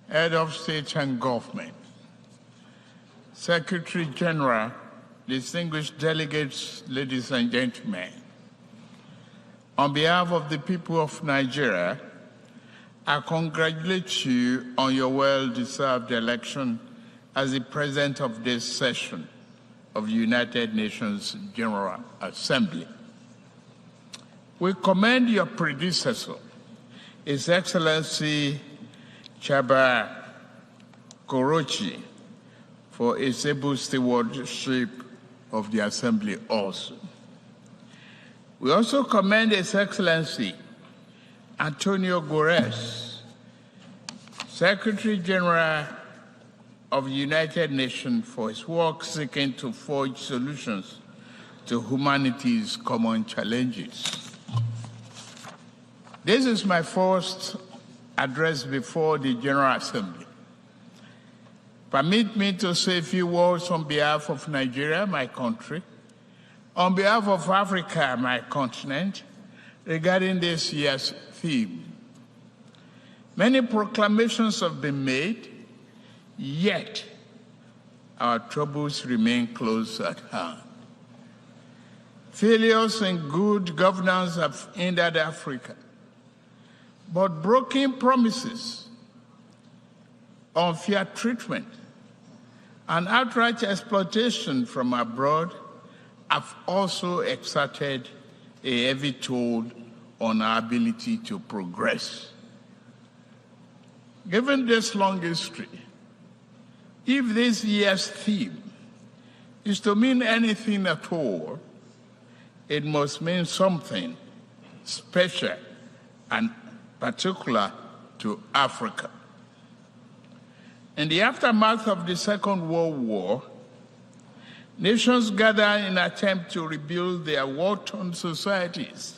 Head of State and Government, Secretary General, distinguished delegates, ladies and gentlemen, on behalf of the people of Nigeria, I congratulate you on your well-deserved election as the president of this session of the United Nations General Assembly. We commend your predecessor, His Excellency Chaba Korochi, for his able stewardship of the Assembly also. We also commend His Excellency Antonio Guterres, Secretary General of the United Nations, for his work seeking to forge solutions to humanity's common challenges. This is my first address before the General Assembly. Permit me to say a few words on behalf of Nigeria, my country, on behalf of Africa, my continent, regarding this year's theme. Many proclamations have been made, yet our troubles remain close at hand. Failures in good governance have hindered Africa, but broken promises, unfair treatment, and outright exploitation from abroad have also exerted a heavy toll on our ability to progress. Given this long history, if this year's theme is to mean anything at all, it must mean something special and particular to Africa. In the aftermath of the Second World War, nations gathered in an attempt to rebuild their war-torn societies.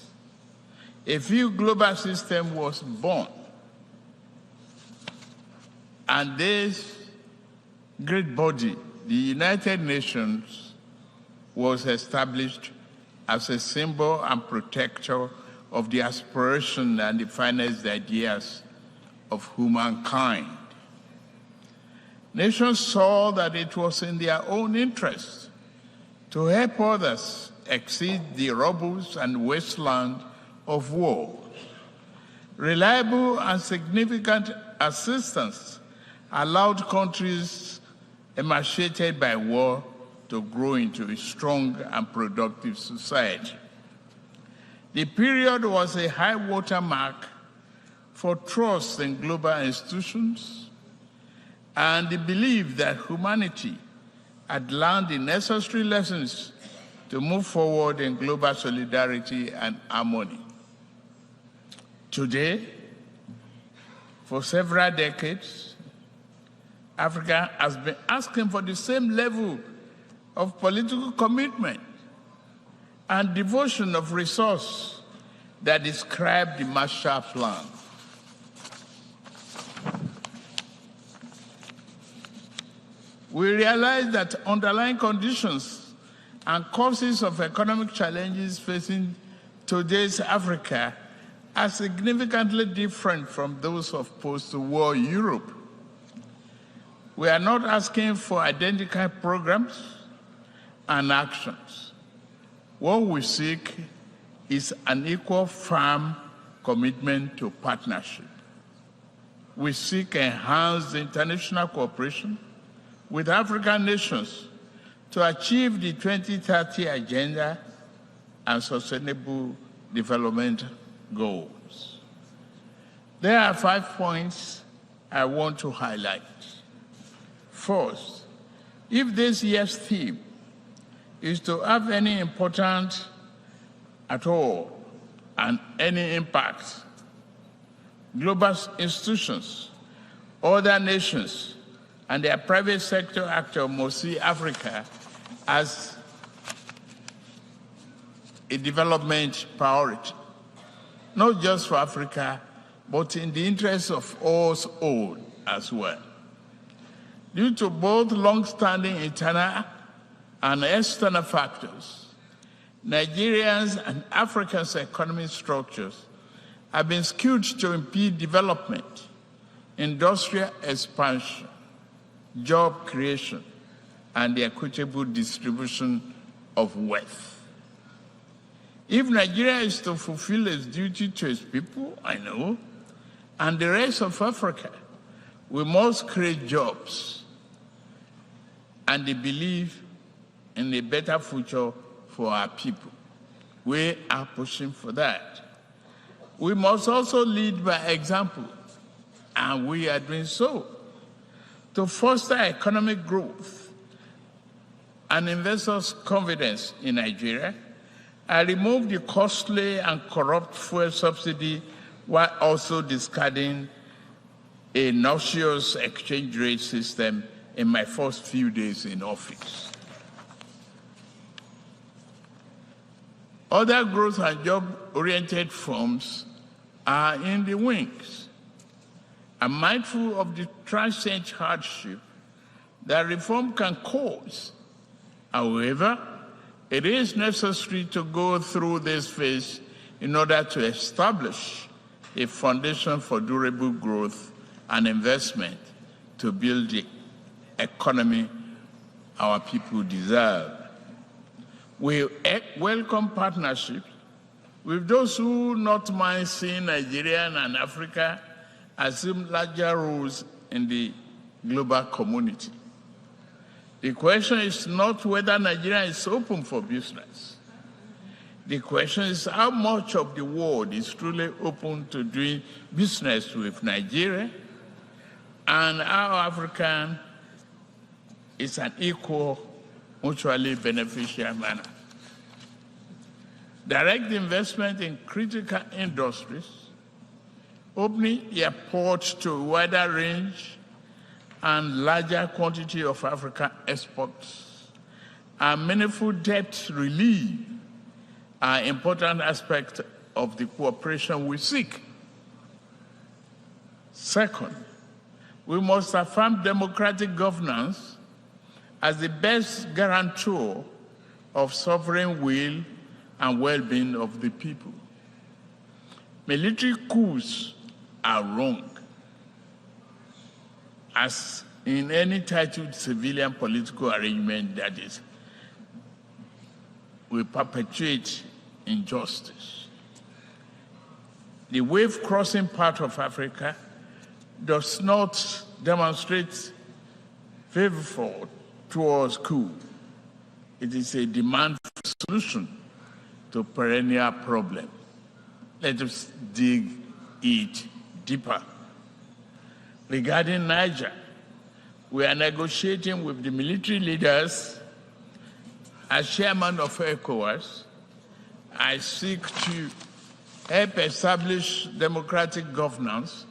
A new global system was born, and this great body, the United Nations, was established as a symbol and protector of the aspiration and the finest ideas of humankind. Nations saw that it was in their own interest to help others exceed the rubbles and wasteland of war. Reliable and significant assistance allowed countries emaciated by war to grow into a strong and productive society. The period was a high water mark for trust in global institutions and the belief that humanity had learned the necessary lessons to move forward in global solidarity and harmony. Today, for several decades, Africa has been asking for the same level of political commitment and devotion of resource that describe the Marshall Plan. We realize that underlying conditions and causes of economic challenges facing today's Africa are significantly different from those of post-war Europe. We are not asking for identical programs and actions. What we seek is an equal, firm commitment to partnership. We seek enhanced international cooperation with African nations to achieve the 2030 Agenda and Sustainable Development Goals. There are 5 points I want to highlight. First, if this year's theme is to have any importance at all and any impact, global institutions, other nations, and their private sector actors must see Africa as a development priority, not just for Africa, but in the interest of us all as well. Due to both long-standing internal and external factors, Nigerians and Africa's economic structures have been skewed to impede development, industrial expansion, job creation, and the equitable distribution of wealth. If Nigeria is to fulfill its duty to its people, I know, and the rest of Africa, we must create jobs and the belief in a better future for our people. We are pushing for that. We must also lead by example, and we are doing so, to foster economic growth and investors' confidence in Nigeria, and remove the costly and corrupt fuel subsidy while also discarding a nauseous exchange rate system in my first few days in office. Other growth and job-oriented firms are in the wings. I'm mindful of the transient hardship that reform can cause. However, it is necessary to go through this phase in order to establish a foundation for durable growth and investment to build the economy our people deserve. We welcome partnerships with those who not mind seeing Nigeria and Africa assume larger roles in the global community. The question is not whether Nigeria is open for business. The question is how much of the world is truly open to doing business with Nigeria, and how African is an equal, mutually beneficial manner. Direct investment in critical industries, opening airports to a wider range and larger quantity of African exports, and meaningful debt relief are important aspects of the cooperation we seek. Second, we must affirm democratic governance as the best guarantor of sovereign will and well-being of the people. Military coups are wrong, as in any titled civilian political arrangement that is, will perpetuate injustice. The wave-crossing part of Africa does not demonstrate favor towards coup. It is a demand for solution to perennial problem. Let us dig it deeper. Regarding Niger, we are negotiating with the military leaders. As chairman of ECOWAS, I seek to help establish democratic governance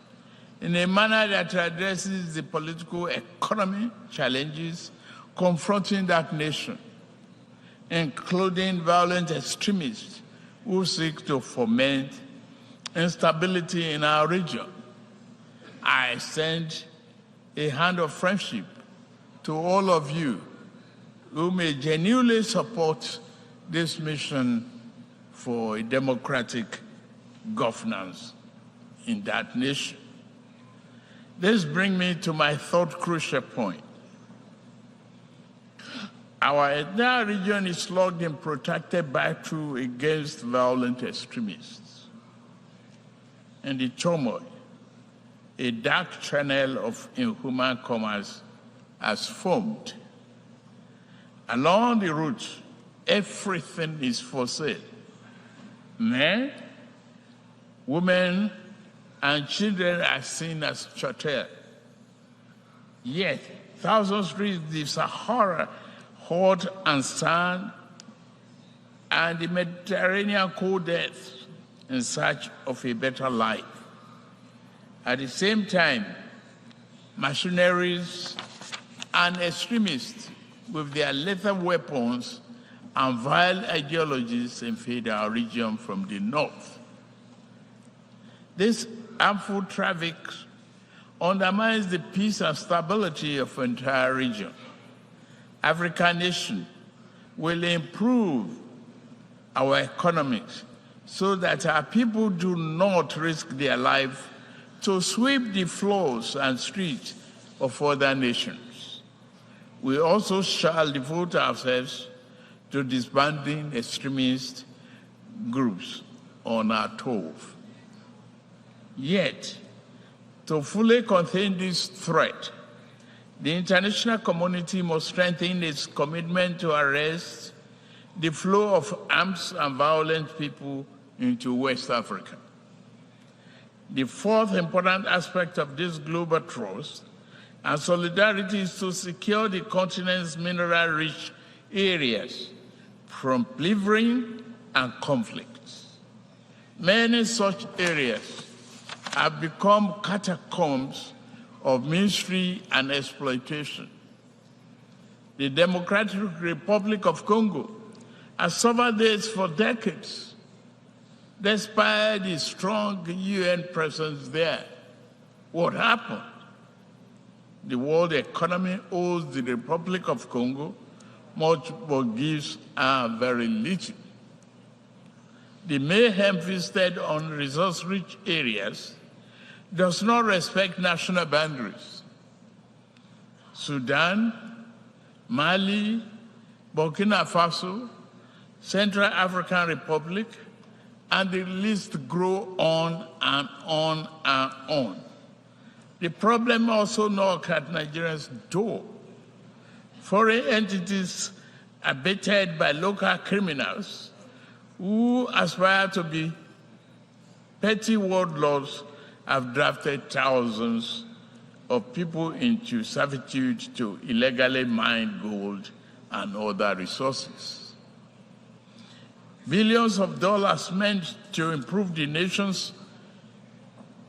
in a manner that addresses the political economy challenges confronting that nation, including violent extremists who seek to foment instability in our region. I extend a hand of friendship to all of you who may genuinely support this mission for a democratic governance in that nation. This brings me to my third crucial point. Our entire region is locked in protracted battle against violent extremists. In the turmoil, a dark channel of inhuman commerce has formed. Along the route, everything is for sale. Men, women, and children are seen as chattel. Yet, thousands reach the Sahara, hot and sand, and the Mediterranean cold death in search of a better life. At the same time, mercenaries and extremists with their lethal weapons and vile ideologies invade our region from the north. This harmful traffic undermines the peace and stability of the entire region. African nation will improve our economics so that our people do not risk their life to sweep the floors and streets of other nations. We also shall devote ourselves to disbanding extremist groups on our turf. Yet, to fully contain this threat, the international community must strengthen its commitment to arrest the flow of armed and violent people into West Africa. The fourth important aspect of this global trust and solidarity is to secure the continent's mineral-rich areas from plundering and conflicts. Many such areas have become catacombs of misery and exploitation. The Democratic Republic of Congo has suffered this for decades, despite the strong UN presence there. What happened? The world economy owes the Republic of Congo much, but gives her very little. The mayhem visited on resource-rich areas does not respect national boundaries. Sudan, Mali, Burkina Faso, Central African Republic, and the list grow on and on and on. The problem also knocks at Nigeria's door. Foreign entities abated by local criminals who aspire to be petty warlords have drafted thousands of people into servitude to illegally mine gold and other resources. Billions of dollars meant to improve the nation's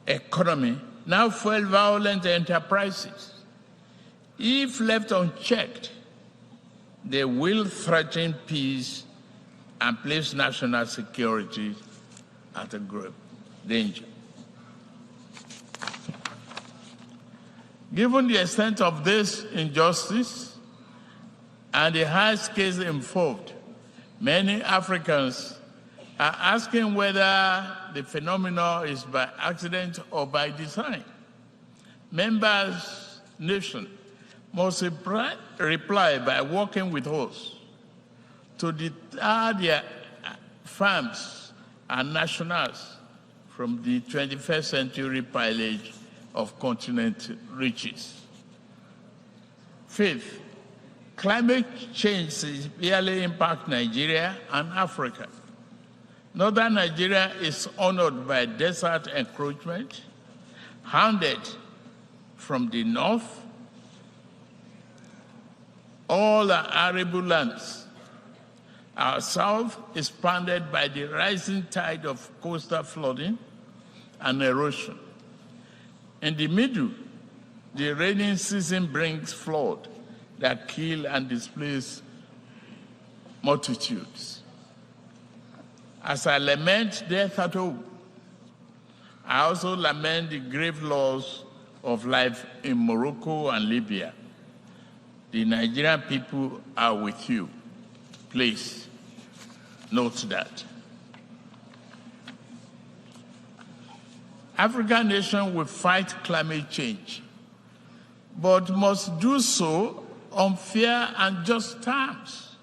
economy now fuel violent enterprises. If left unchecked, they will threaten peace and place national security at a grave danger. Given the extent of this injustice and the high scales involved, many Africans are asking whether the phenomenon is by accident or by design. Members' nations must reply by working with us to deter their farms and nationals from the 21st century pillage of continent riches. Fifth, climate change severely impacts Nigeria and Africa. Northern Nigeria is honored by desert encroachment, hounded from the north. All are arable lands. Our south is pounded by the rising tide of coastal flooding and erosion. In the middle, the rainy season brings flood that kill and displace multitudes. As I lament death at home, I also lament the grave loss of life in Morocco and Libya. The Nigerian people are with you. Please note that. African nations will fight climate change, but must do so on fair and just terms.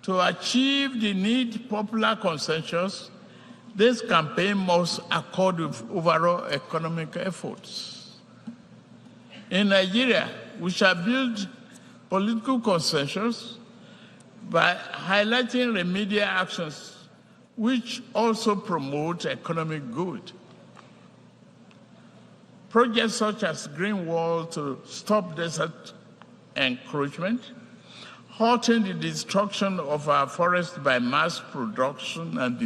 To achieve the need popular consensus, this campaign must accord with overall economic efforts. In Nigeria, we shall build political consensus by highlighting remedial actions which also promote economic good. Projects such as Green Wall to stop desert encroachment, halting the destruction of our forests by mass production and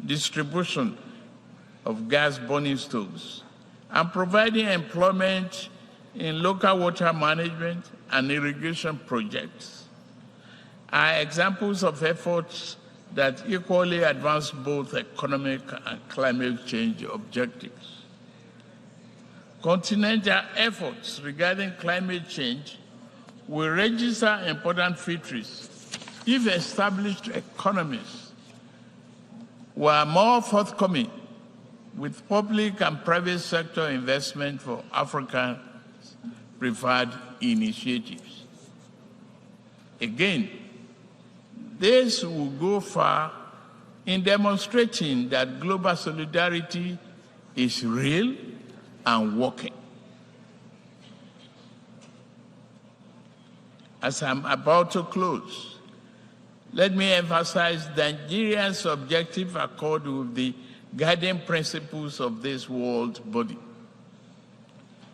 distribution of gas-burning stoves, and providing employment in local water management and irrigation projects are examples of efforts that equally advance both economic and climate change objectives. Continental efforts regarding climate change will register important victories if established economies were more forthcoming with public and private sector investment for African preferred initiatives. Again, this will go far in demonstrating that global solidarity is real and working. As I'm about to close, let me emphasize Nigeria's objective accord with the guiding principles of this world body: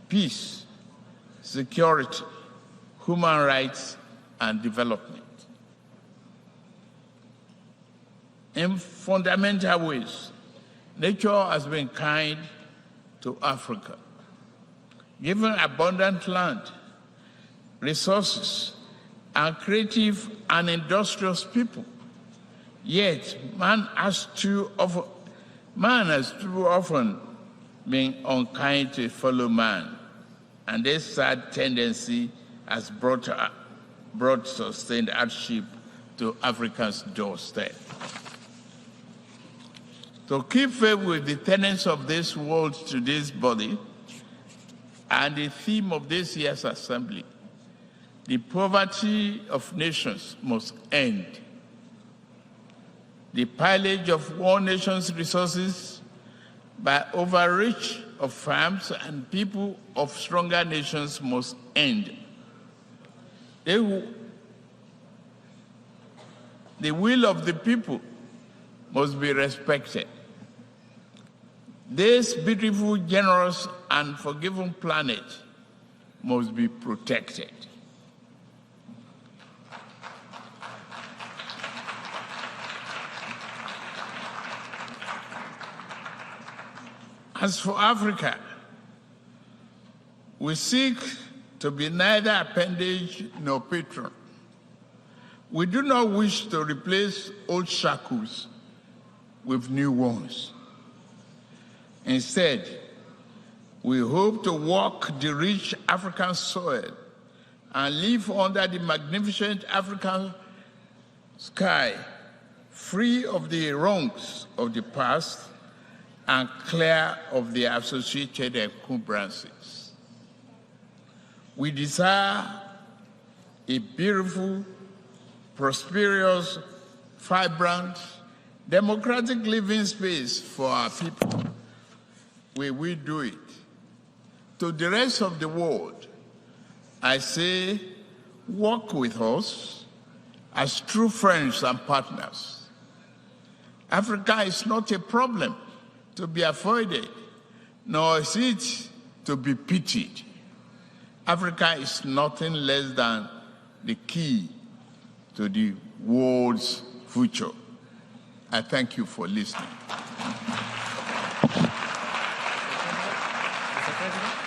peace, security, human rights, and development. In fundamental ways, nature has been kind to Africa, given abundant land, resources, and creative and industrious people. Yet, man has too often been unkind to fellow man, and this sad tendency has brought sustained hardship to Africa's doorstep. To keep faith with the tenets of this world to this body and the theme of this year's assembly, the poverty of nations must end. The pillage of one nation's resources by overreach of farms and people of stronger nations must end. The will of the people must be respected. This beautiful, generous, and forgiving planet must be protected. As for Africa, we seek to be neither appendage nor patron. We do not wish to replace old shackles with new ones. Instead, we hope to walk the rich African soil and live under the magnificent African sky, free of the wrongs of the past and clear of the associated encumbrances. We desire a beautiful, prosperous, vibrant, democratic living space for our people. We will do it. To the rest of the world, I say, work with us as true friends and partners. Africa is not a problem to be avoided, nor is it to be pitied. Africa is nothing less than the key to the world's future. I thank you for listening. Mr. President.